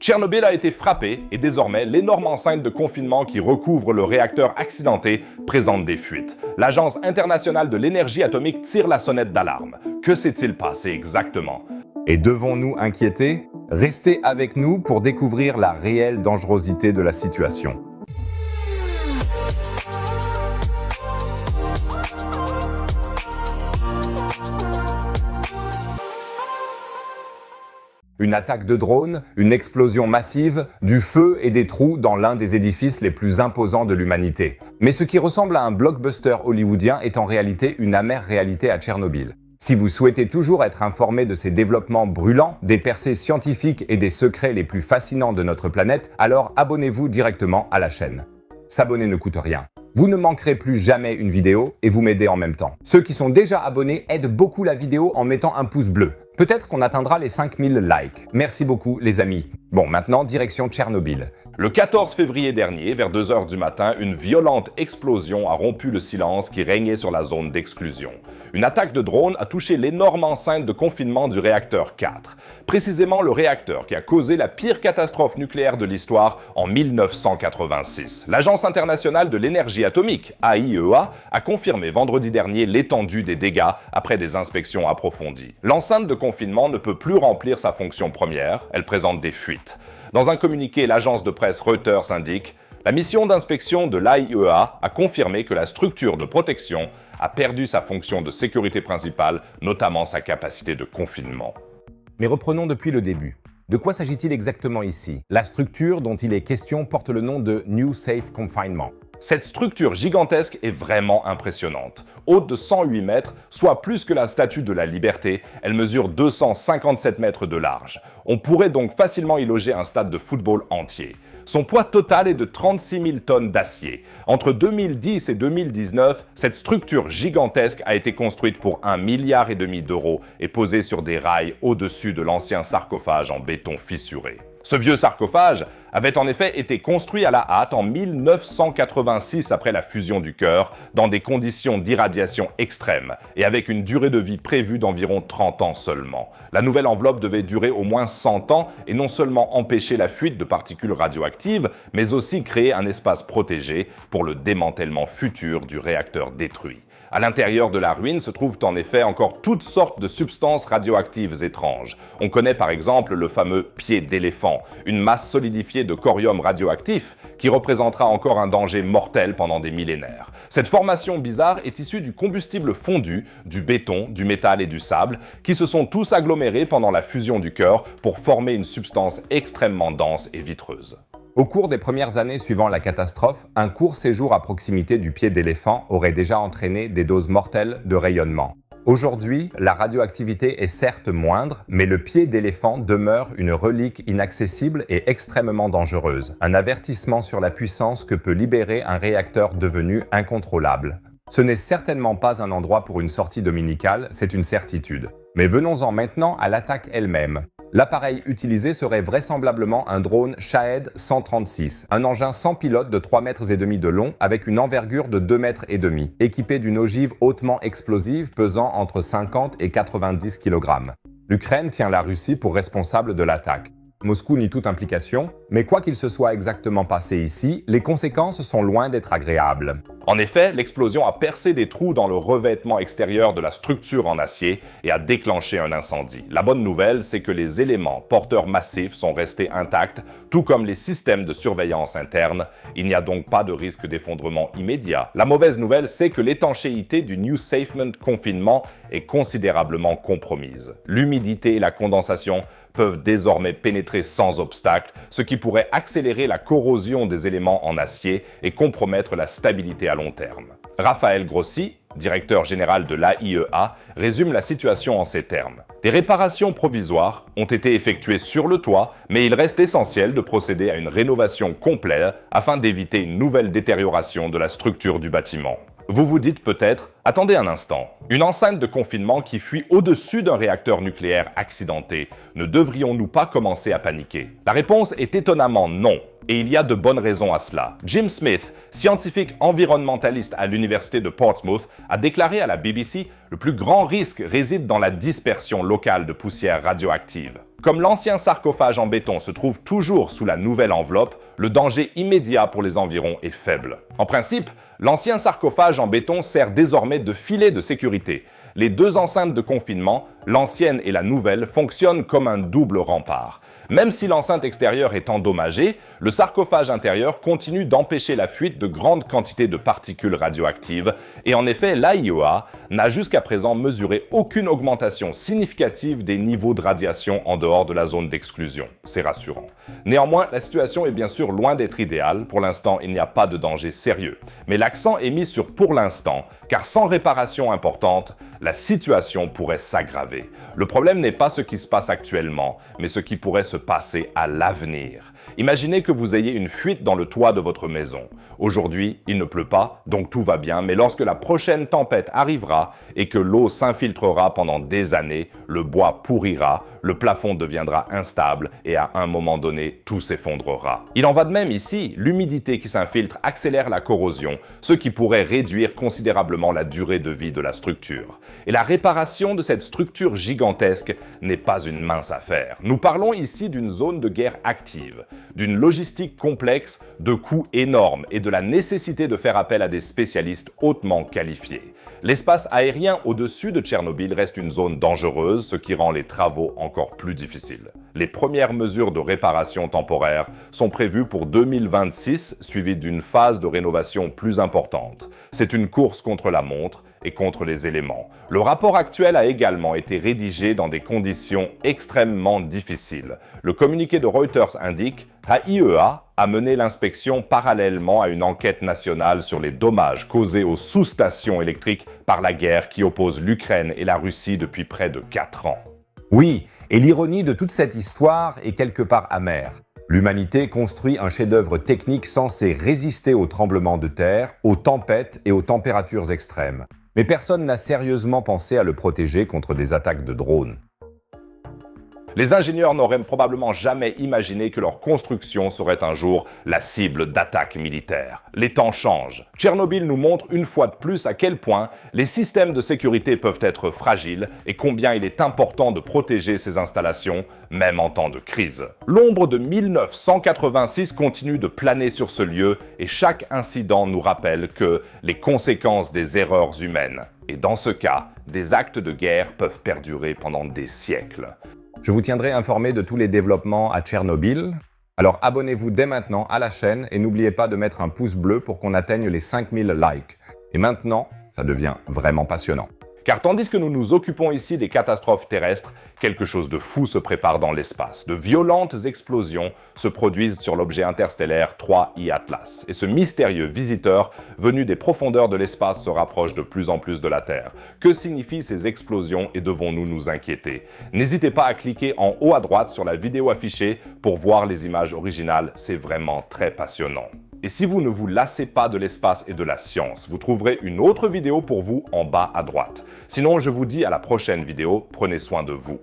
Tchernobyl a été frappé et désormais l'énorme enceinte de confinement qui recouvre le réacteur accidenté présente des fuites. L'Agence internationale de l'énergie atomique tire la sonnette d'alarme. Que s'est-il passé exactement? Et devons-nous inquiéter? Restez avec nous pour découvrir la réelle dangerosité de la situation. Une attaque de drone, une explosion massive, du feu et des trous dans l'un des édifices les plus imposants de l'humanité. Mais ce qui ressemble à un blockbuster hollywoodien est en réalité une amère réalité à Tchernobyl. Si vous souhaitez toujours être informé de ces développements brûlants, des percées scientifiques et des secrets les plus fascinants de notre planète, alors abonnez-vous directement à la chaîne. S'abonner ne coûte rien. Vous ne manquerez plus jamais une vidéo et vous m'aidez en même temps. Ceux qui sont déjà abonnés aident beaucoup la vidéo en mettant un pouce bleu. Peut-être qu'on atteindra les 5000 likes. Merci beaucoup les amis. Bon, maintenant direction Tchernobyl. Le 14 février dernier, vers 2 h du matin, une violente explosion a rompu le silence qui régnait sur la zone d'exclusion. Une attaque de drone a touché l'énorme enceinte de confinement du réacteur 4. Précisément le réacteur qui a causé la pire catastrophe nucléaire de l'histoire en 1986. L'Agence internationale de l'énergie atomique, AIEA, a confirmé vendredi dernier l'étendue des dégâts après des inspections approfondies. L'enceinte de confinement ne peut plus remplir sa fonction première, elle présente des fuites. Dans un communiqué, l'agence de presse Reuters indique « La mission d'inspection de l'AIEA a confirmé que la structure de protection a perdu sa fonction de sécurité principale, notamment sa capacité de confinement. » Mais reprenons depuis le début. De quoi s'agit-il exactement ici? La structure dont il est question porte le nom de New Safe Confinement. Cette structure gigantesque est vraiment impressionnante. Haute de 108 mètres, soit plus que la Statue de la Liberté, elle mesure 257 mètres de large. On pourrait donc facilement y loger un stade de football entier. Son poids total est de 36 000 tonnes d'acier. Entre 2010 et 2019, cette structure gigantesque a été construite pour 1,5 milliard d'euros et posée sur des rails au-dessus de l'ancien sarcophage en béton fissuré. Ce vieux sarcophage avait en effet été construit à la hâte en 1986 après la fusion du cœur, dans des conditions d'irradiation extrêmes et avec une durée de vie prévue d'environ 30 ans seulement. La nouvelle enveloppe devait durer au moins 100 ans et non seulement empêcher la fuite de particules radioactives, mais aussi créer un espace protégé pour le démantèlement futur du réacteur détruit. À l'intérieur de la ruine se trouvent en effet encore toutes sortes de substances radioactives étranges. On connaît par exemple le fameux pied d'éléphant, une masse solidifiée de corium radioactif qui représentera encore un danger mortel pendant des millénaires. Cette formation bizarre est issue du combustible fondu, du béton, du métal et du sable, qui se sont tous agglomérés pendant la fusion du cœur pour former une substance extrêmement dense et vitreuse. Au cours des premières années suivant la catastrophe, un court séjour à proximité du pied d'éléphant aurait déjà entraîné des doses mortelles de rayonnement. Aujourd'hui, la radioactivité est certes moindre, mais le pied d'éléphant demeure une relique inaccessible et extrêmement dangereuse, un avertissement sur la puissance que peut libérer un réacteur devenu incontrôlable. Ce n'est certainement pas un endroit pour une sortie dominicale, c'est une certitude. Mais venons-en maintenant à l'attaque elle-même. L'appareil utilisé serait vraisemblablement un drone Shahed 136, un engin sans pilote de 3,5 mètres de long avec une envergure de 2,5 mètres, équipé d'une ogive hautement explosive pesant entre 50 et 90 kg. L'Ukraine tient la Russie pour responsable de l'attaque. Moscou nie toute implication, mais quoi qu'il se soit exactement passé ici, les conséquences sont loin d'être agréables. En effet, l'explosion a percé des trous dans le revêtement extérieur de la structure en acier et a déclenché un incendie. La bonne nouvelle, c'est que les éléments porteurs massifs sont restés intacts, tout comme les systèmes de surveillance interne. Il n'y a donc pas de risque d'effondrement immédiat. La mauvaise nouvelle, c'est que l'étanchéité du New Safe Confinement est considérablement compromise. L'humidité et la condensation peuvent désormais pénétrer sans obstacle, ce qui pourrait accélérer la corrosion des éléments en acier et compromettre la stabilité à long terme. Raphaël Grossi, directeur général de l'AIEA, résume la situation en ces termes. Des réparations provisoires ont été effectuées sur le toit, mais il reste essentiel de procéder à une rénovation complète afin d'éviter une nouvelle détérioration de la structure du bâtiment. Vous vous dites peut-être, attendez un instant, une enceinte de confinement qui fuit au-dessus d'un réacteur nucléaire accidenté, ne devrions-nous pas commencer à paniquer? La réponse est étonnamment non. Et il y a de bonnes raisons à cela. Jim Smith, scientifique environnementaliste à l'université de Portsmouth, a déclaré à la BBC « Le plus grand risque réside dans la dispersion locale de poussière radioactive ». Comme l'ancien sarcophage en béton se trouve toujours sous la nouvelle enveloppe, le danger immédiat pour les environs est faible. En principe, l'ancien sarcophage en béton sert désormais de filet de sécurité. Les deux enceintes de confinement, l'ancienne et la nouvelle, fonctionnent comme un double rempart. Même si l'enceinte extérieure est endommagée, le sarcophage intérieur continue d'empêcher la fuite de grandes quantités de particules radioactives et en effet, l'AIEA n'a jusqu'à présent mesuré aucune augmentation significative des niveaux de radiation en dehors de la zone d'exclusion. C'est rassurant. Néanmoins, la situation est bien sûr loin d'être idéale. Pour l'instant, il n'y a pas de danger sérieux. Mais l'accent est mis sur « pour l'instant », car sans réparation importante, la situation pourrait s'aggraver. Le problème n'est pas ce qui se passe actuellement, mais ce qui pourrait se passer à l'avenir. Imaginez que vous ayez une fuite dans le toit de votre maison. Aujourd'hui, il ne pleut pas, donc tout va bien, mais lorsque la prochaine tempête arrivera et que l'eau s'infiltrera pendant des années, le bois pourrira, le plafond deviendra instable et à un moment donné, tout s'effondrera. Il en va de même ici, l'humidité qui s'infiltre accélère la corrosion, ce qui pourrait réduire considérablement la durée de vie de la structure. Et la réparation de cette structure gigantesque n'est pas une mince affaire. Nous parlons ici d'une zone de guerre active, d'une logistique complexe, de coûts énormes et de la nécessité de faire appel à des spécialistes hautement qualifiés. L'espace aérien au-dessus de Tchernobyl reste une zone dangereuse, ce qui rend les travaux encore plus difficiles. Les premières mesures de réparation temporaire sont prévues pour 2026, suivies d'une phase de rénovation plus importante. C'est une course contre la montre et contre les éléments. Le rapport actuel a également été rédigé dans des conditions extrêmement difficiles. Le communiqué de Reuters indique « l'AIEA a mené l'inspection parallèlement à une enquête nationale sur les dommages causés aux sous-stations électriques par la guerre qui oppose l'Ukraine et la Russie depuis près de 4 ans. » Oui, et l'ironie de toute cette histoire est quelque part amère. L'humanité construit un chef-d'œuvre technique censé résister aux tremblements de terre, aux tempêtes et aux températures extrêmes. Mais personne n'a sérieusement pensé à le protéger contre des attaques de drones. Les ingénieurs n'auraient probablement jamais imaginé que leur construction serait un jour la cible d'attaques militaires. Les temps changent. Tchernobyl nous montre une fois de plus à quel point les systèmes de sécurité peuvent être fragiles et combien il est important de protéger ces installations, même en temps de crise. L'ombre de 1986 continue de planer sur ce lieu et chaque incident nous rappelle que les conséquences des erreurs humaines, et dans ce cas, des actes de guerre peuvent perdurer pendant des siècles. Je vous tiendrai informé de tous les développements à Tchernobyl. Alors abonnez-vous dès maintenant à la chaîne et n'oubliez pas de mettre un pouce bleu pour qu'on atteigne les 5000 likes. Et maintenant, ça devient vraiment passionnant. Car tandis que nous nous occupons ici des catastrophes terrestres, quelque chose de fou se prépare dans l'espace. De violentes explosions se produisent sur l'objet interstellaire 3I Atlas. Et ce mystérieux visiteur, venu des profondeurs de l'espace, se rapproche de plus en plus de la Terre. Que signifient ces explosions et devons-nous nous inquiéter? N'hésitez pas à cliquer en haut à droite sur la vidéo affichée pour voir les images originales, c'est vraiment très passionnant. Et si vous ne vous lassez pas de l'espace et de la science, vous trouverez une autre vidéo pour vous en bas à droite. Sinon, je vous dis à la prochaine vidéo, prenez soin de vous.